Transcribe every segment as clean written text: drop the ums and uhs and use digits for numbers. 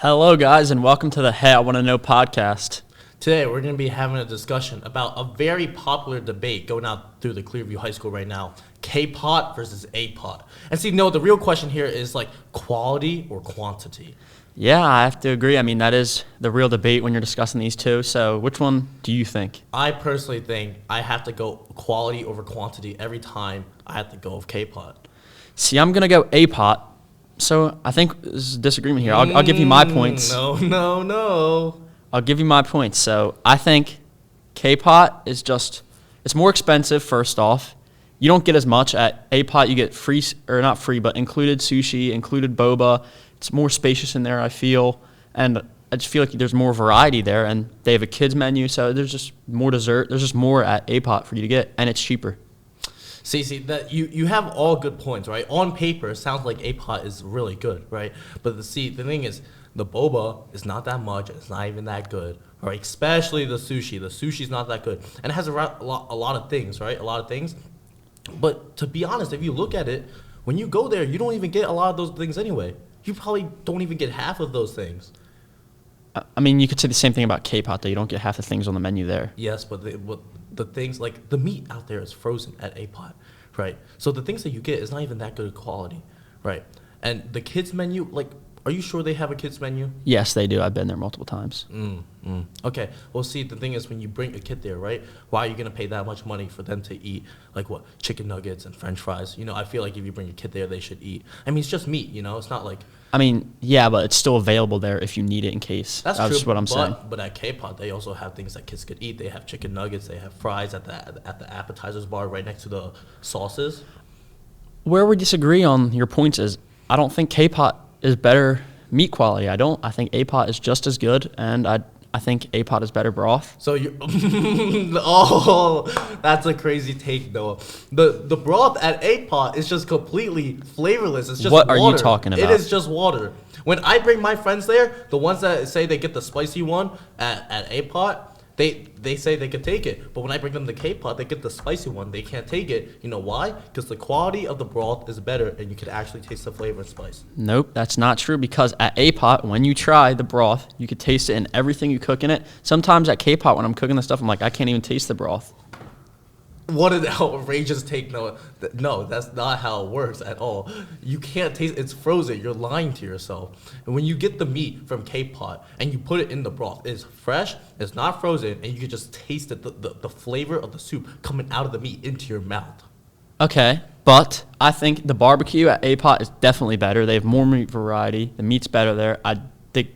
Hello, guys, and welcome to the Hey, I Want to Know podcast. Today, we're going to be having a discussion about a very popular debate going out through the Clearview High School right now. K-pot versus A-pot. And see, no, the real question here is like quality or quantity. Yeah, I have to agree. I mean, that is the real debate when you're discussing these two. So which one do you think? I personally think I have to go quality over quantity every time I have to go with K-pot. See, I'm going to go A-pot. So I think there's a disagreement here. I'll give you my points. No. I'll give you my points. So I think K-pot is it's more expensive, first off. You don't get as much. At A-pot, you get free, or not free, but included sushi, included boba. It's more spacious in there, I feel. And I just feel like there's more variety there. And they have a kids menu, so there's just more dessert. There's just more at A-pot for you to get, and it's cheaper. See, that you have all good points, right? On paper, it sounds like A-pot is really good, right? But the thing is, the boba is not that much. It's not even that good, right? Especially the sushi. The sushi's not that good. And it has a lot of things, right? A lot of things. But to be honest, if you look at it, when you go there, you don't even get a lot of those things anyway. You probably don't even get half of those things. I mean, you could say the same thing about K-pot, though. You don't get half the things on the menu there. Yes, but the things, like the meat out there is frozen at A-pot, right? So the things that you get is not even that good quality, right? And the kids menu, like, are you sure they have a kids menu? Yes, they do. I've been there multiple times. Okay. Well, see, the thing is, when you bring a kid there, right? Why are you gonna pay that much money for them to eat like what, chicken nuggets and French fries? You know, I feel like if you bring a kid there, they should eat. I mean, it's just meat. You know, it's not like. I mean, yeah, but it's still available there if you need it in case. That's true. That's what I'm saying. But at K-pot, they also have things that kids could eat. They have chicken nuggets. They have fries at the appetizers bar right next to the sauces. Where we disagree on your points is I don't think K-pot is better meat quality. I don't. I think A-pot is just as good, and I think A-pot is better broth. So you, oh, that's a crazy take, though. The broth at A-pot is just completely flavorless. It's just what water. Are you talking about? It is just water. When I bring my friends there, the ones that say they get the spicy one at A-pot, they say they could take it. But when I bring them the K-pot, they get the spicy one. They can't take it. You know why? Because the quality of the broth is better, and you can actually taste the flavor and spice. Nope, that's not true, because at A-pot, when you try the broth, you could taste it in everything you cook in it. Sometimes at K-pot, when I'm cooking the stuff, I'm like, I can't even taste the broth. What an outrageous take, Noah. No, that's not how it works at all. You can't taste it. It's frozen. You're lying to yourself. And when you get the meat from K-pot and you put it in the broth, it's fresh, it's not frozen, and you can just taste it, the flavor of the soup coming out of the meat into your mouth. Okay, but I think the barbecue at A-pot is definitely better. They have more meat variety. The meat's better there. I think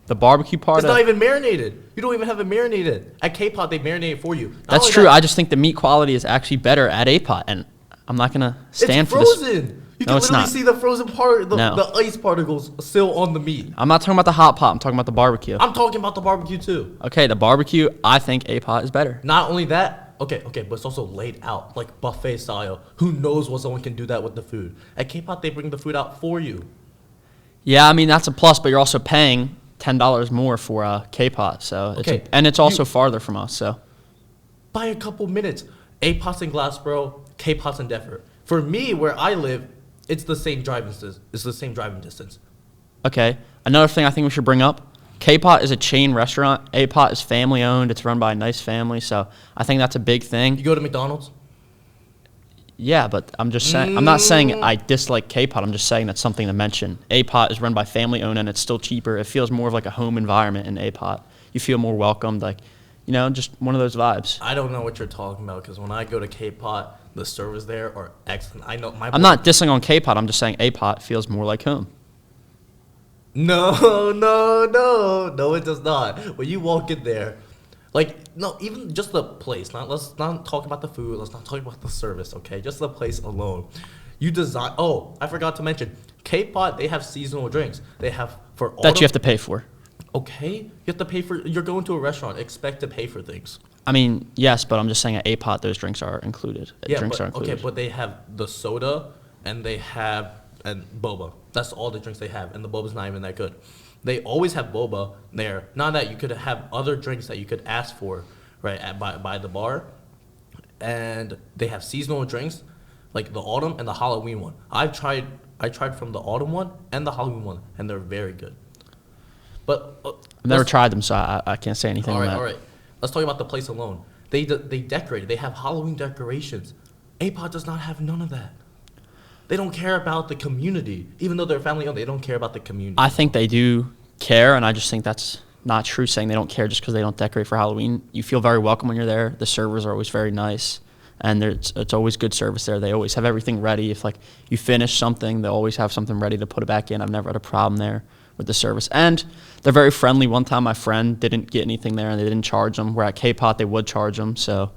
the barbecue part It's not even marinated. You don't even have it marinated. At K-pot, they marinate it for you. That's true. I just think the meat quality is actually better at A-pot, and I'm not going to stand for this. It's frozen. You can No, it's literally not. see the frozen part, the No. ice particles still on the meat. I'm not talking about the hot pot. I'm talking about the barbecue. I'm talking about the barbecue too. Okay, the barbecue, I think A-pot is better. Not only that, okay, but it's also laid out like buffet style. Who knows what someone can do that with the food? At K-pot, they bring the food out for you. Yeah, I mean, that's a plus, but you're also paying $10 more for a K-pot, so Okay, it's also farther from us, so. By a couple minutes. A-pot's in Glassboro, K-pot's in Denver. For me, where I live, it's the same driving distance. It's the same driving distance. Okay, another thing I think we should bring up, K-pot is a chain restaurant. A-pot is family owned. It's run by a nice family, so I think that's a big thing. You go to McDonald's? Yeah, but I'm just saying, I'm not saying I dislike K-pot. I'm just saying that's something to mention. A-pot is run by family owned, and it's still cheaper. It feels more of like a home environment in A-pot. You feel more welcomed, like, you know, just one of those vibes. I don't know what you're talking about, because when I go to K-pot, the servers there are excellent. I know I'm not dissing on K-pot. I'm just saying A-pot feels more like home. No, it does not. When you walk in there, like, no, even just the place. Let's not talk about the food. Let's not talk about the service, okay? Just the place alone. You design. Oh, I forgot to mention, K-pot. They have seasonal drinks. They have for all That you have to pay for. Okay, you have to pay for. You're going to a restaurant. Expect to pay for things. I mean, yes, but I'm just saying at A-pot, those drinks are included. Yeah, drinks but, are included. okay, but they have the soda and they have and boba. That's all the drinks they have, and the boba's not even that good. They always have boba there. Not that you could have other drinks that you could ask for, right, by the bar. And they have seasonal drinks, like the autumn and the Halloween one. I tried from the autumn one and the Halloween one, and they're very good. But I've never tried them, so I can't say anything all on right, that. all right. Let's talk about the place alone. They decorate. They have Halloween decorations. Apot does not have none of that. They don't care about the community. Even though they're family owned, they don't care about the community. I think they do care, and I just think that's not true, saying they don't care just because they don't decorate for Halloween. You feel very welcome when you're there. The servers are always very nice, and it's always good service there. They always have everything ready. If like you finish something, they'll always have something ready to put it back in. I've never had a problem there with the service, and they're very friendly. One time my friend didn't get anything there, and they didn't charge them. Where at K-Pot, they would charge them, so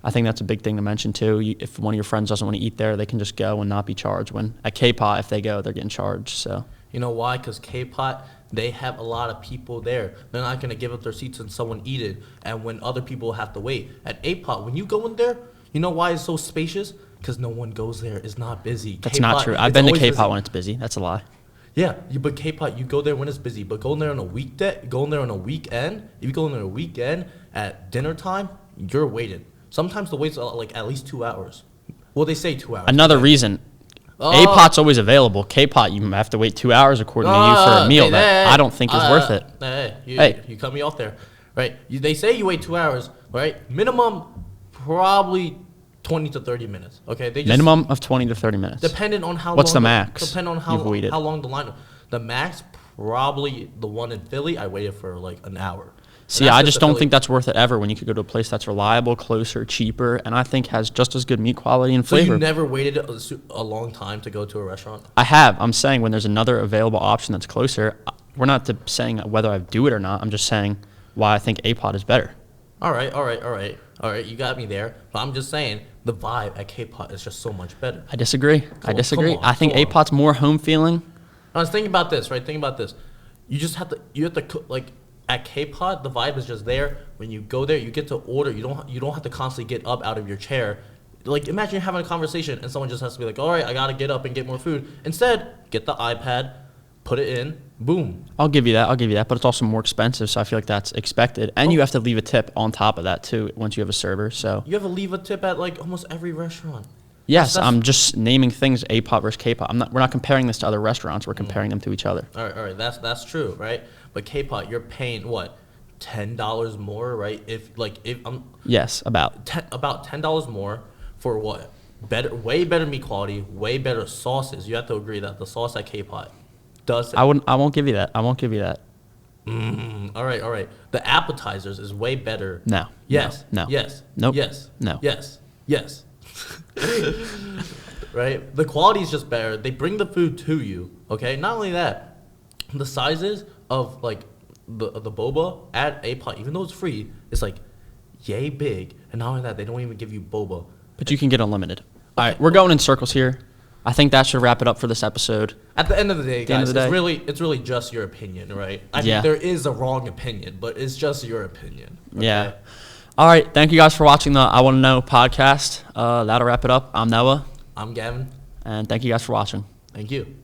I think that's a big thing to mention too. If one of your friends doesn't want to eat there, they can just go and not be charged. When at K-Pot, if they go, they're getting charged. So you know why? Because K-Pot, they have a lot of people there. They're not going to give up their seats and someone eat it, and when other people have to wait. At A-Pot, when you go in there, you know why it's so spacious? Because no one goes there. It's not busy. that's K-Pot, not true. I've been to K-Pot when it's busy. That's a lie. Yeah, but K-Pot, you go there when it's busy. But go in there on a weekday, go in there on a weekend. If you go in there on a weekend at dinner time, you're waiting. Sometimes the wait's like at least 2 hours. Well, they say 2 hours. Another reason, A-Pot's always available. K-Pot, you have to wait 2 hours according to you for a meal that I don't think is worth it. You cut me off there, right? They say you wait 2 hours, right? Minimum, probably 20 to 30 minutes. Okay, they just, Minimum of 20 to 30 minutes. depending on how. What's long the max? Depending on you've how long the line. The max, probably the one in Philly. I waited for like an hour. See, I just don't think that's worth it ever when you could go to a place that's reliable, closer, cheaper, and I think has just as good meat quality and flavor. So you never waited a long time to go to a restaurant? I have. I'm saying when there's another available option that's closer, we're not saying whether I do it or not. I'm just saying why I think A-Pot is better. All right. You got me there. But I'm just saying the vibe at K-Pot is just so much better. I disagree. Come on, I think come on. A-Pot's more home feeling. I was thinking about this, right? Think about this. You have to cook, like at K-Pot, the vibe is just there. When you go there, you get to order. You don't have to constantly get up out of your chair. Like imagine you're having a conversation and someone just has to be like, all right, I gotta get up and get more food. Instead, get the iPad, put it in, boom. I'll give you that, but it's also more expensive, so I feel like that's expected. And you have to leave a tip on top of that too once you have a server. So you have to leave a tip at like almost every restaurant. Yes, I'm just naming things A-Pot versus K-Pot. We're not comparing this to other restaurants. We're comparing them to each other. All right, that's true, right? But K-Pot, you're paying what, $10 more, right? Yes, about about $10 more for what? Way better meat quality, way better sauces. You have to agree that the sauce at K-Pot does. I won't give you that. All right. The appetizers is way better. No. Yes. No. Yes. Nope. Yes. No. Yes. Right? The quality is just better. They bring the food to you. Okay. Not only that, the sizes of like the boba at A-Pot, even though it's free, it's like yay big. And not only that, they don't even give you boba. But you can get unlimited. All right, we're going in circles here. I think that should wrap it up for this episode. At the end of the day, guys, it's really just your opinion, right? I think there is a wrong opinion, but it's just your opinion. Okay? Yeah. All right. Thank you guys for watching the I Want to Know podcast. That'll wrap it up. I'm Noah. I'm Gavin. And thank you guys for watching. Thank you.